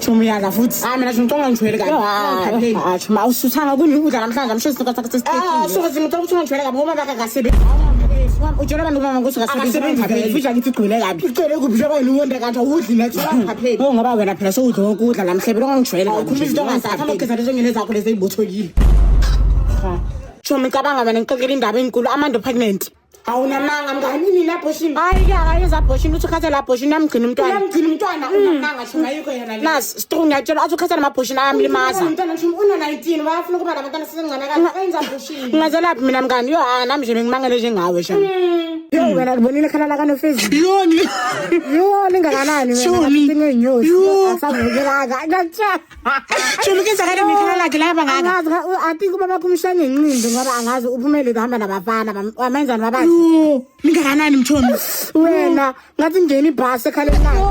Chomi yala futhi. Hayi mina ngicela ngijwayele kabi. Chuma usuthanga kunukudla namhlanje amshisi kathatha Ah, steak. so ngicela ukuthi ngijwayele kabi ngoba bakasebenzi. Utshela abantu mama ukuthi Akasebenzi phela. Fisha ngithi igcwele kabi. Icele kuphi njengoba niwonde kanti awudli next phela. Oh ngoba wena phela sowudla ukudla namhlanje ngongijwayele kabi. Ukhuluma izinto ongazazi amageza lezo ngene zakho lezi ezibothokile. Chomi ngicabanga wena ngixoxela indaba enkulu Amanda pregnant. Awunamanga mnganini lapho shini? Hayi ke akayenza abortion uthi ukhathela abortion yamgcina umntwana. Uyamgcina umntwana unamanga shini ayikho yena le. Nas strong ngiyatshela athi ukhathela ama-abortion ayamlimaza. Umntwana shini una 19 bayafuna ukuba labantwana sesencane kanti ayenza bushini. Ngazelaphi mina mngani yo nami nje ngimangele njengawe shana. Yo wena libonile khala la kaNofezi. Yoni. Yo lingakanani wena ngeenyosi. Asavukela ngatsha. Shini kenza kanti ngikhala lakhe lapha ngaka. Angazi athi kuba bakumshane ngincindi ngoba angazi uphumele hamba nabafana wamenzani babathi. Ningakanani mthomi? Wena ngathi ngene ibhasi ekhaleni lakhe.